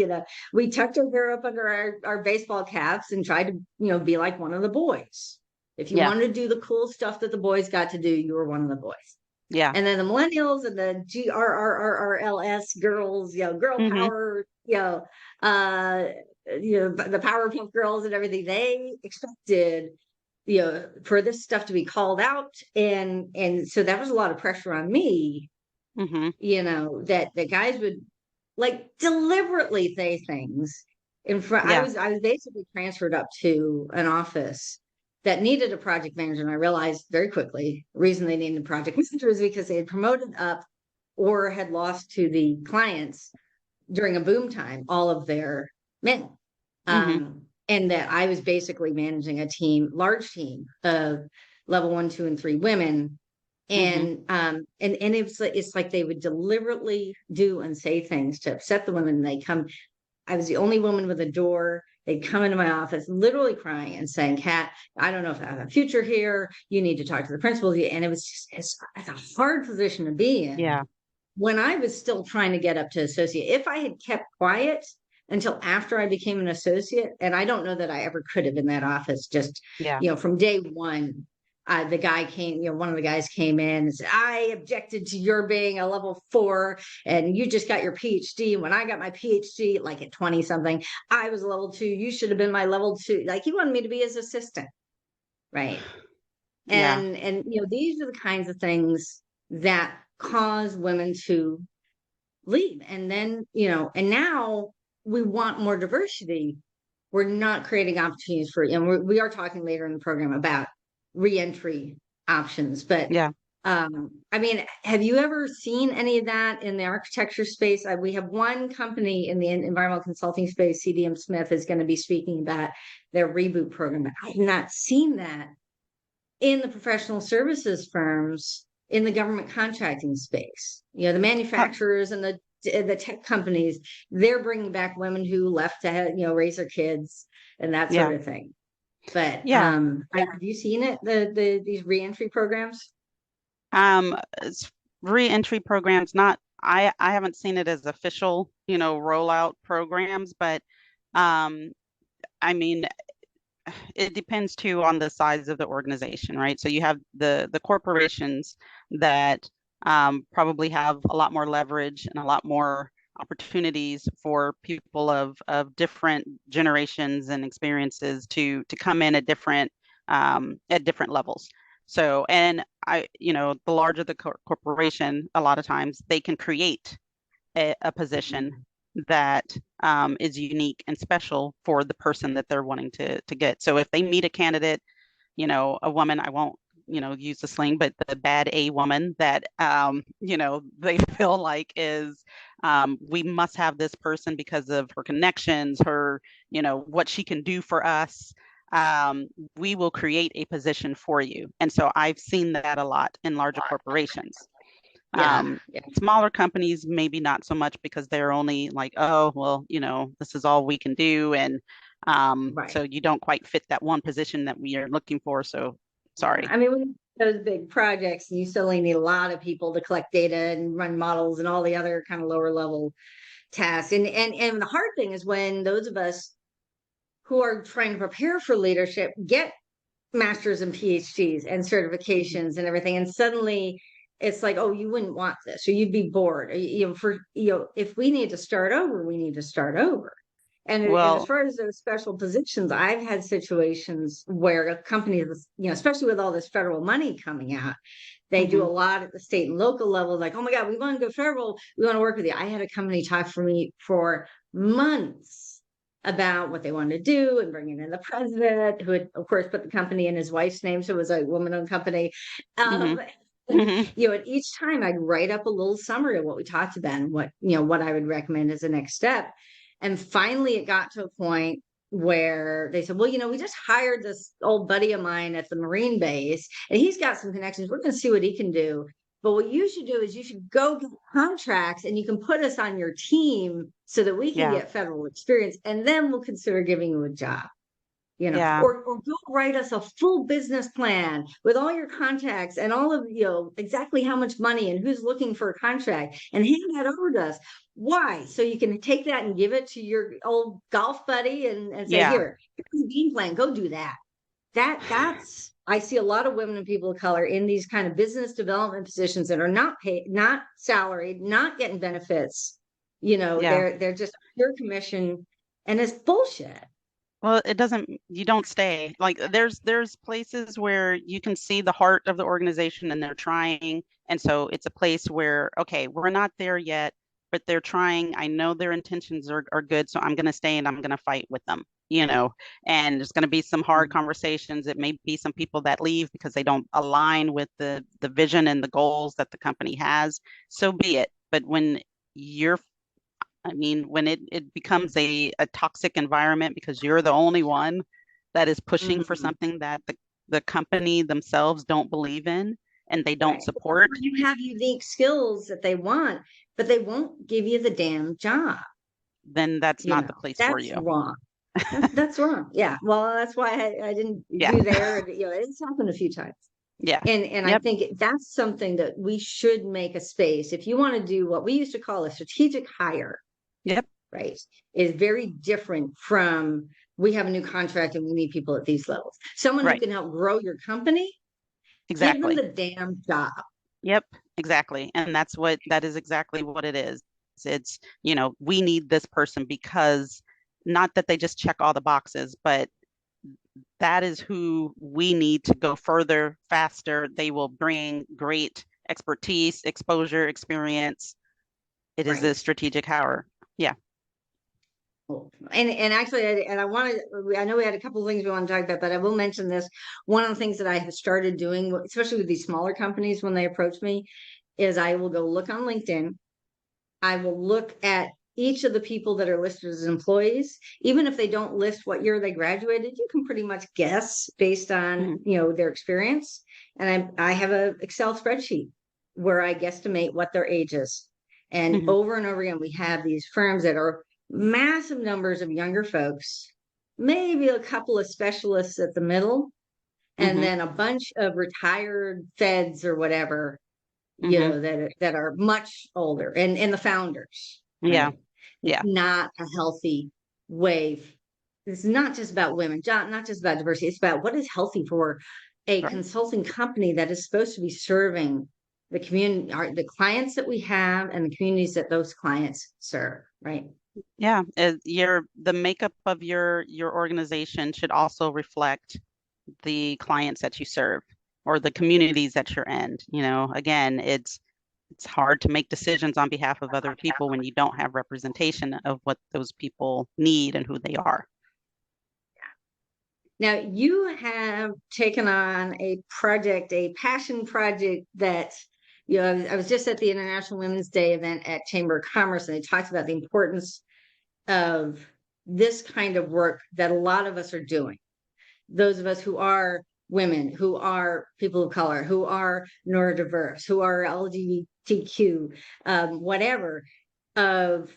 Speaker 1: we tucked our hair up under our baseball caps and tried to, be like one of the boys. If you wanted to do the cool stuff that the boys got to do, you were one of the boys.
Speaker 2: Yeah.
Speaker 1: And then the millennials and the GRRRRLS girls, girl power, the Powerpuff Girls and everything, they expected for this stuff to be called out, and so that was a lot of pressure on me, that the guys would like deliberately say things in front.
Speaker 2: Yeah.
Speaker 1: I was basically transferred up to an office that needed a project manager. And I realized very quickly the reason they needed a project manager is because they had promoted up or had lost to the clients during a boom time, all of their men.
Speaker 2: Hmm.
Speaker 1: And that I was basically managing a team, large team of level 1, 2, and 3 women.
Speaker 2: Hmm.
Speaker 1: And it's like they would deliberately do and say things to upset the women. They come, I was the only woman with a door. They'd come into my office literally crying and saying, Kat, I don't know if I have a future here. You need to talk to the principal. And it was just, it's a hard position to be in
Speaker 2: Yeah.
Speaker 1: when I was still trying to get up to associate. If I had kept quiet until after I became an associate, and I don't know that I ever could have in that office, just,
Speaker 2: Yeah.
Speaker 1: from day one, the guy came, one of the guys came in and said, I objected to your being a level 4 and you just got your PhD. And when I got my PhD, like at 20 something, I was a level 2. You should have been my level 2. Like he wanted me to be his assistant. Right.
Speaker 2: Yeah.
Speaker 1: And these are the kinds of things that cause women to leave. And then, and now we want more diversity. We're not creating opportunities for, and we are talking later in the program about reentry options. But
Speaker 2: Yeah.
Speaker 1: I mean, have you ever seen any of that in the architecture space? We have one company in the environmental consulting space, CDM Smith, is going to be speaking about their reboot program. I have not seen that in the professional services firms in the government contracting space. The
Speaker 2: Uh,
Speaker 1: manufacturers and the tech companies, they're bringing back women who left to raise their kids and that
Speaker 2: yeah.
Speaker 1: sort of thing. But
Speaker 2: Yeah.
Speaker 1: have you seen it, these reentry programs?
Speaker 2: It's re-entry programs, not, I haven't seen it as official, rollout programs, but um, I mean, it depends too on the size of the organization, right? So you have the corporations that probably have a lot more leverage and a lot more opportunities for people of different generations and experiences to come in at different levels. So, and the larger the corporation, a lot of times they can create a position that is unique and special for the person that they're wanting to get. So if they meet a candidate, a woman, I won't, use the slang, but the bad A woman that, they feel like is, we must have this person because of her connections, her, what she can do for us. We will create a position for you. And so I've seen that a lot in larger corporations.
Speaker 1: Yeah, yeah,
Speaker 2: Smaller companies, maybe not so much because they're only like, oh, well, this is all we can do. And
Speaker 1: right.
Speaker 2: so you don't quite fit that one position that we are looking for. So
Speaker 1: Yeah.
Speaker 2: sorry.
Speaker 1: I mean, when those big projects, you suddenly need a lot of people to collect data and run models and all the other kind of lower level tasks. And the hard thing is when those of us who are trying to prepare for leadership get masters and PhDs and
Speaker 2: Mhm.
Speaker 1: certifications and everything, and suddenly it's like, oh, you wouldn't want this, or you'd be bored. If we need to start over, we need to start over. And as
Speaker 2: Well,
Speaker 1: far as those special positions, I've had situations where companies, especially with all this federal money coming out, they do a
Speaker 2: mhm,
Speaker 1: lot at the state and local level, like, oh my God, we want to go federal. We want to work with you. I had a company talk for me for months about what they wanted to do and bringing in the president, who had, of course, put the company in his wife's name. So it was a woman-owned company.
Speaker 2: mhm,
Speaker 1: Um,
Speaker 2: mhm,
Speaker 1: and each time I'd write up a little summary of what we talked about and what I would recommend as a next step. And finally, it got to a point where they said, well, we just hired this old buddy of mine at the Marine base, and he's got some connections. We're going to see what he can do. But what you should do is you should go get contracts and you can put us on your team so that we can
Speaker 2: yeah,
Speaker 1: get federal experience. And then we'll consider giving you a job,
Speaker 2: yeah,
Speaker 1: or go write us a full business plan with all your contacts and all of, exactly how much money and who's looking for a contract and hand that over to us. Why? So you can take that and give it to your old golf buddy and say,
Speaker 2: yeah,
Speaker 1: here's a game plan, go do that. That's I see a lot of women and people of color in these kind of business development positions that are not paid, not salaried, not getting benefits.
Speaker 2: yeah.
Speaker 1: They're just pure commission, and it's bullshit.
Speaker 2: Well, it doesn't, you don't stay. Like there's places where you can see the heart of the organization and they're trying. And so it's a place where, okay, we're not there yet, but they're trying. I know their intentions are good, so I'm going to stay and I'm going to fight with them, you know, and there's going to be some hard conversations. It may be some people that leave because they don't align with the vision and the goals that the company has. So be it. But when you're I mean, when it becomes a toxic environment because you're the only one that is pushing for
Speaker 1: Mhm.
Speaker 2: something that the company themselves don't believe in and they don't
Speaker 1: Right. Or
Speaker 2: support,
Speaker 1: you have unique skills that they want, but they won't give you the damn job.
Speaker 2: then that's
Speaker 1: You
Speaker 2: not
Speaker 1: know,
Speaker 2: the place for
Speaker 1: that's
Speaker 2: you.
Speaker 1: wrong. That's wrong. Yeah. Well, that's why I didn't
Speaker 2: Yeah.
Speaker 1: do there. You know, it's happened a few times.
Speaker 2: Yeah.
Speaker 1: And I
Speaker 2: Yep.
Speaker 1: think that's something that we should make a space. If you want to do what we used to call a strategic hire,
Speaker 2: Yep.
Speaker 1: right, is very different from we have a new contract and we need people at these levels. Someone who
Speaker 2: Right.
Speaker 1: can help grow your company, give them
Speaker 2: Exactly.
Speaker 1: the damn job.
Speaker 2: Yep. Exactly. And that is exactly what it is. It's, you know, we need this person because not that they just check all the boxes, but that is who we need to go further, faster. They will bring great expertise, exposure, experience. It is a
Speaker 1: Right.
Speaker 2: strategic hire. Yeah.
Speaker 1: And actually, and I wanted, I know we had a couple of things we want to talk about, but I will mention this. One of the things that I have started doing, especially with these smaller companies when they approach me, is I will go look on LinkedIn. I will look at each of the people that are listed as employees, even if they don't list what year they graduated, you can pretty much guess based on,
Speaker 2: Mm-hmm.
Speaker 1: you know, their experience. And I have a Excel spreadsheet where I guesstimate what their age is. And
Speaker 2: Mm-hmm.
Speaker 1: over again, we have these firms that are massive numbers of younger folks, maybe a couple of specialists at the middle, and
Speaker 2: Mm-hmm.
Speaker 1: then a bunch of retired feds or whatever, you
Speaker 2: Mm-hmm.
Speaker 1: know, that are much older, and the founders,
Speaker 2: Yeah.
Speaker 1: right? It's
Speaker 2: Yeah.
Speaker 1: not a healthy way. It's not just about women, not just about diversity. It's about what is healthy for a
Speaker 2: Right.
Speaker 1: consulting company that is supposed to be serving the community, the clients that we have, and the communities that those clients serve, right?
Speaker 2: Yeah. The makeup of your organization should also reflect the clients that you serve or the communities that you're in. You know, again, it's hard to make decisions on behalf of other people when you don't have representation of what those people need and who they are.
Speaker 1: Now, you have taken on a project, a passion project that, you know, I was just at the International Women's Day event at Chamber of Commerce, and they talked about the importance of this kind of work that a lot of us are doing. Those of us who are women, who are people of color, who are neurodiverse, who are LGBTQ, whatever, of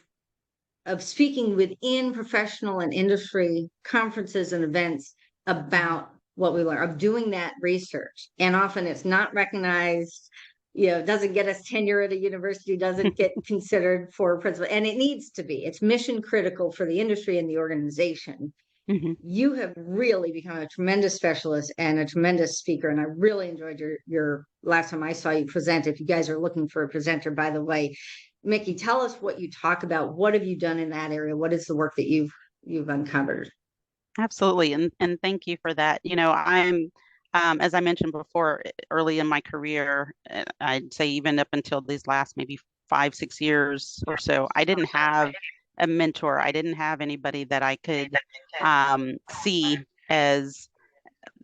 Speaker 1: speaking within professional and industry conferences and events about what we learn, of doing that research. And often it's not recognized, you know, doesn't get us tenure at a university, doesn't get considered for principal, and it needs to be. It's mission critical for the industry and the organization.
Speaker 2: Mm-hmm.
Speaker 1: You have really become a tremendous specialist and a tremendous speaker. And I really enjoyed your last time I saw you present. If you guys are looking for a presenter, by the way, Micki, tell us what you talk about. What have you done in that area? What is the work that you've uncovered?
Speaker 2: Absolutely. And thank you for that. You know, as I mentioned before, early in my career, I'd say even up until these last maybe 5, 6 years or so, I didn't have a mentor. I didn't have anybody that I could see as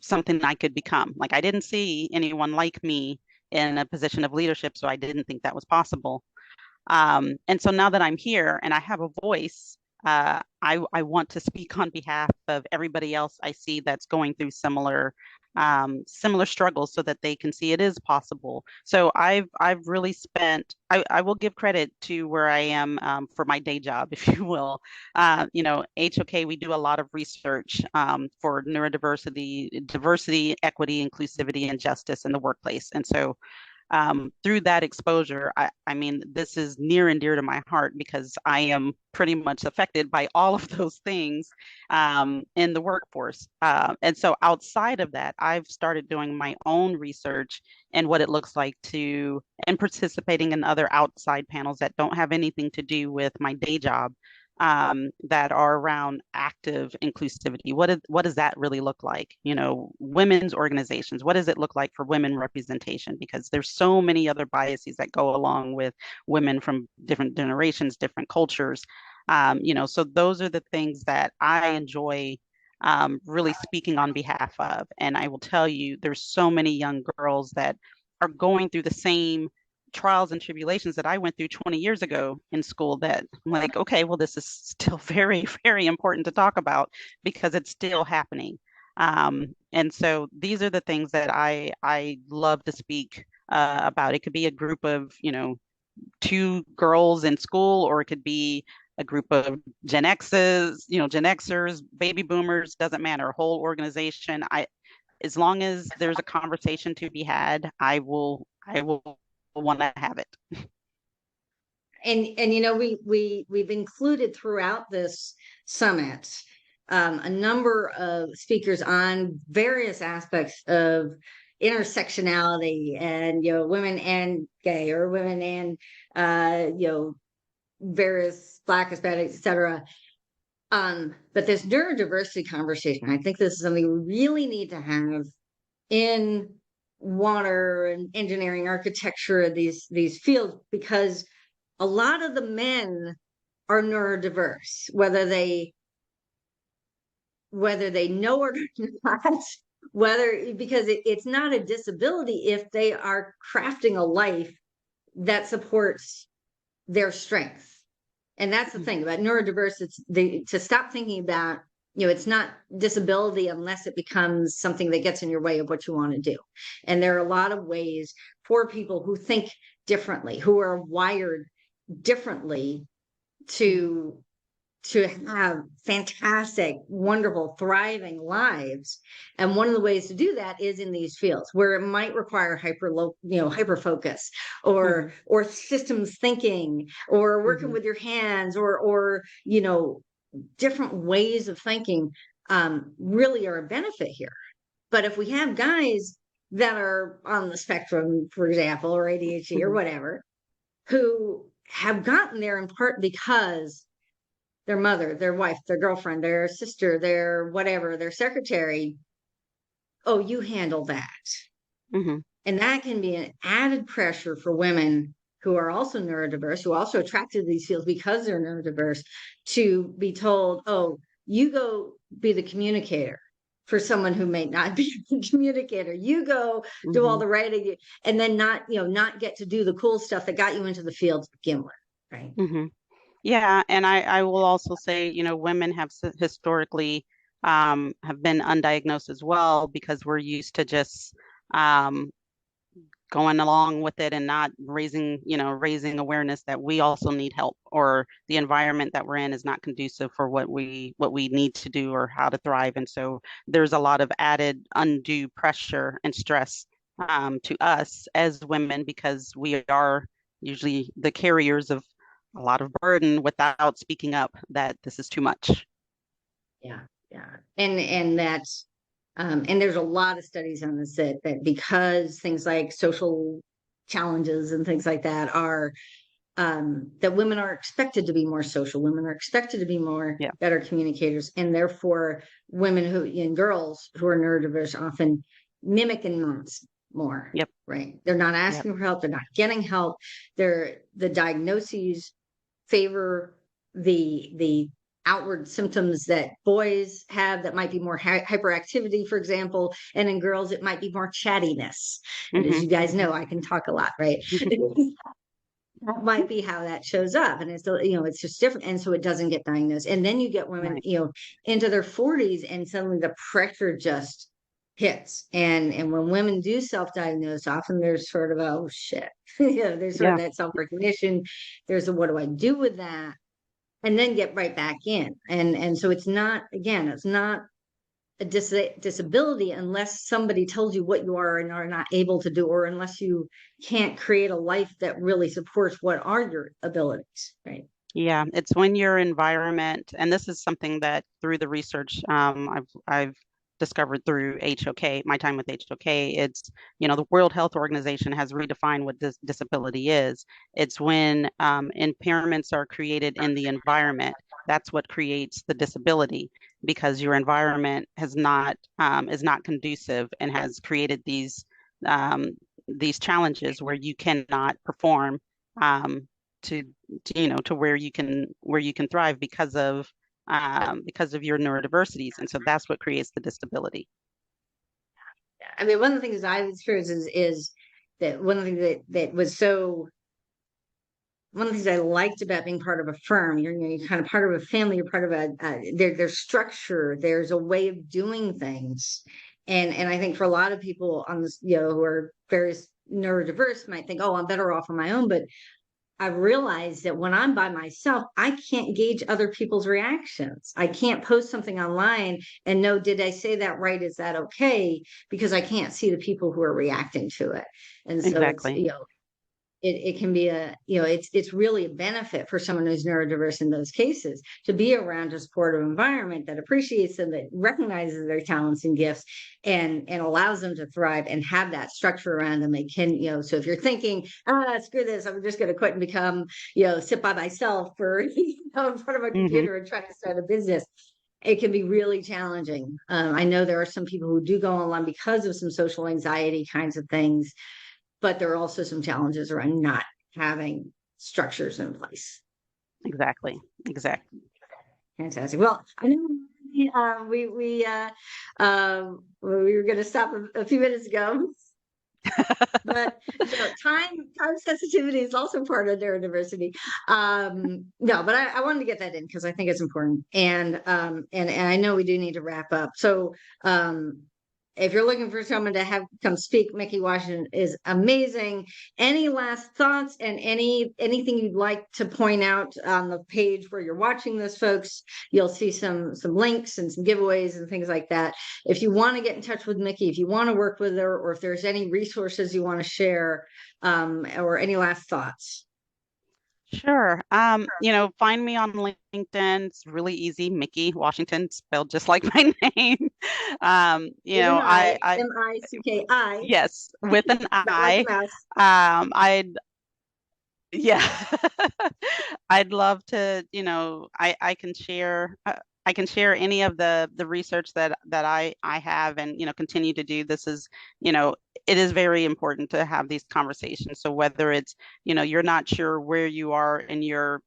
Speaker 2: something I could become. Like I didn't see anyone like me in a position of leadership, so I didn't think that was possible. And so now that I'm here and I have a voice, I want to speak on behalf of everybody else I see that's going through similar struggles so that they can see it is possible. So I've really spent, I will give credit to where I am for my day job, if you will. You know, HOK, we do a lot of research for neurodiversity, diversity, equity, inclusivity, and justice in the workplace. And so through that exposure, I mean, this is near and dear to my heart because I am pretty much affected by all of those things in the workforce. And so outside of that, I've started doing my own research and what it looks like and participating in other outside panels that don't have anything to do with my day job that are around active inclusivity. What does that really look like? You know, women's organizations. What does it look like for women representation? Because there's so many other biases that go along with women from different generations, different cultures. You know, so those are the things that I enjoy really speaking on behalf of. And I will tell you, there's so many young girls that are going through the same trials and tribulations that I went through 20 years ago in school that I'm like, okay, well, this is still very, very important to talk about because it's still happening. And so these are the things that I love to speak about. It could be a group of, you know, two girls in school, or it could be a group of Gen X's, you know, Gen Xers, baby boomers, doesn't matter, a whole organization. As long as there's a conversation to be had, I will want to have it.
Speaker 1: And you know, we've included throughout this summit a number of speakers on various aspects of intersectionality, and you know, women and gay, or women and you know, various Black, Hispanic, etc. But this neurodiversity conversation, I think this is something we really need to have in water and engineering, architecture, these fields, because a lot of the men are neurodiverse, whether they know or not, whether, because it's not a disability if they are crafting a life that supports their strength. And that's the thing about neurodiverse. It's to stop thinking about, you know, it's not disability unless it becomes something that gets in your way of what you want to do. And there are a lot of ways for people who think differently, who are wired differently, to have fantastic, wonderful, thriving lives. And one of the ways to do that is in these fields where it might require hyper focus, or systems thinking, or working with your hands, or you know, different ways of thinking really are a benefit here. But if we have guys that are on the spectrum, for example, or ADHD or whatever, who have gotten there in part because their mother, their wife, their girlfriend, their sister, their whatever, their secretary, oh, you handle that. And that can be an added pressure for women who are also neurodiverse, who are also attracted to these fields because they're neurodiverse, to be told, oh, you go be the communicator for someone who may not be a communicator. You go do all the writing, and then not get to do the cool stuff that got you into the field to begin with, right?
Speaker 2: Yeah, and I will also say, you know, women have historically have been undiagnosed as well, because we're used to just going along with it and not raising awareness that we also need help, or the environment that we're in is not conducive for what we need to do or how to thrive. And so there's a lot of added undue pressure and stress to us as women, because we are usually the carriers of a lot of burden without speaking up that this is too much.
Speaker 1: Yeah. And that's and there's a lot of studies on this, that because things like social challenges and things like that are that women are expected to be more social, women are expected to be more better communicators, and therefore women and girls who are neurodiverse often mimic and nonce more. Right. They're not asking for help, they're not getting help. The diagnoses favor the outward symptoms that boys have, that might be more hyperactivity, for example, and in girls it might be more chattiness. And as you guys know, I can talk a lot, right? That might be how that shows up, and it's, you know, it's just different, and so it doesn't get diagnosed. And then you get women, you know, into their 40s, and suddenly the pressure just hits. And when women do self-diagnose, often there's sort of oh shit, you know, there's sort of that self-recognition. There's a what do I do with that, and then get right back in. And so it's not a disability unless somebody tells you what you are and are not able to do, or unless you can't create a life that really supports what are your abilities, right?
Speaker 2: Yeah, it's when your environment, and this is something that through the research I've discovered through HOK, my time with HOK, it's, you know, the World Health Organization has redefined what this disability is. It's when impairments are created in the environment that's what creates the disability, because your environment has not is not conducive and has created these challenges where you cannot perform um, to where you can thrive because of your neurodiversities, and so that's what creates the disability.
Speaker 1: I mean, one of the things I've experienced is that one of the things that was so one of the things I liked about being part of a firm, you're kind of part of a family, you're part of there's structure, there's a way of doing things. And I think for a lot of people on this, who are very neurodiverse might think, oh, I'm better off on my own. But I've realized that when I'm by myself, I can't gauge other people's reactions. I can't post something online and know, did I say that right? Is that okay? Because I can't see the people who are reacting to it. And so
Speaker 2: Exactly.
Speaker 1: it can be it's really a benefit for someone who's neurodiverse in those cases to be around a supportive environment that appreciates them, that recognizes their talents and gifts, and allows them to thrive and have that structure around them. They can, so if you're thinking, screw this, I'm just going to quit and become, sit by myself for, in front of a computer and try to start a business, it can be really challenging. I know there are some people who do go online because of some social anxiety kinds of things, but there are also some challenges around not having structures in place.
Speaker 2: Exactly.
Speaker 1: Fantastic. Well, I know we were going to stop a few minutes ago, but time sensitivity is also part of neurodiversity. No, but I wanted to get that in because I think it's important, and I know we do need to wrap up. So if you're looking for someone to have come speak, Micki Washington is amazing. Any last thoughts and anything you'd like to point out on the page where you're watching this, folks? You'll see some links and some giveaways and things like that. If you want to get in touch with Micki, if you want to work with her, or if there's any resources you want to share, or any last thoughts.
Speaker 2: Sure. Find me on LinkedIn. It's really easy. Micki Washington, spelled just like my name.
Speaker 1: Micki.
Speaker 2: Yes, with an
Speaker 1: Not like
Speaker 2: I.
Speaker 1: a mouse.
Speaker 2: I'd Yeah. I'd love to, I can share any of the research that I have, and continue to do. This is, it is very important to have these conversations. So whether it's, you're not sure where you are in your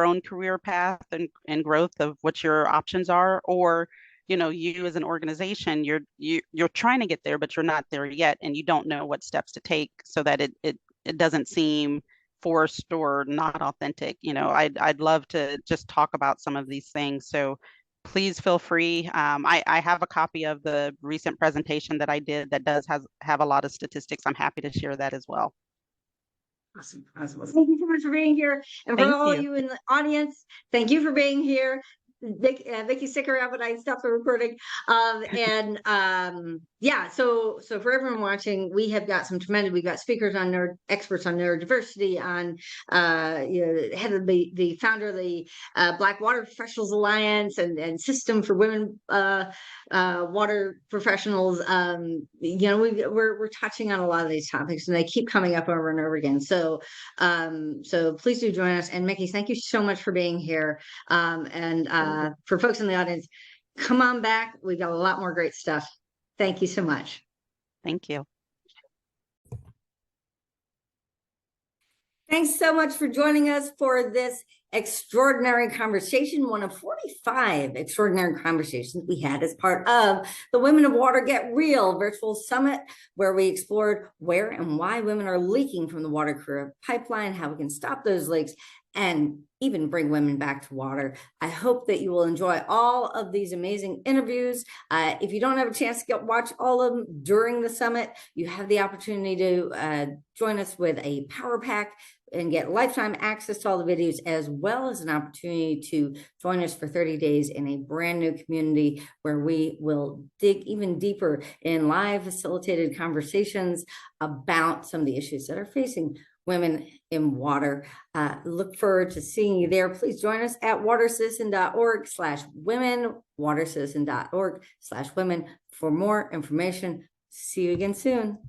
Speaker 2: own career path and growth of what your options are, or you as an organization, you're trying to get there, but you're not there yet, and you don't know what steps to take so that it doesn't seem forced or not authentic. I'd love to just talk about some of these things. So please feel free. I have a copy of the recent presentation that I did that does have a lot of statistics. I'm happy to share that as well.
Speaker 1: Awesome. Well, thank you so much for being here. And for all you in the audience, thank you for being here. Micki, stick around when I stop the recording. Yeah, so for everyone watching, we've got speakers on experts on neurodiversity, on head of the founder of the Black Water Professionals Alliance and System for Women Water Professionals. We're touching on a lot of these topics, and they keep coming up over and over again. So please do join us. And Micki, thank you so much for being here. For folks in the audience, come on back. We've got a lot more great stuff. Thank you so much.
Speaker 2: Thank you.
Speaker 1: Thanks so much for joining us for this extraordinary conversation, one of 45 extraordinary conversations we had as part of the Women of Water Get Real virtual summit, where we explored where and why women are leaking from the water career pipeline, how we can stop those leaks, and even bring women back to water. I hope that you will enjoy all of these amazing interviews. If you don't have a chance to watch all of them during the summit, you have the opportunity to join us with a power pack and get lifetime access to all the videos, as well as an opportunity to join us for 30 days in a brand new community where we will dig even deeper in live facilitated conversations about some of the issues that are facing women in water. Look forward to seeing you there. Please join us at watercitizen.org/women, watercitizen.org/women for more information. See you again soon.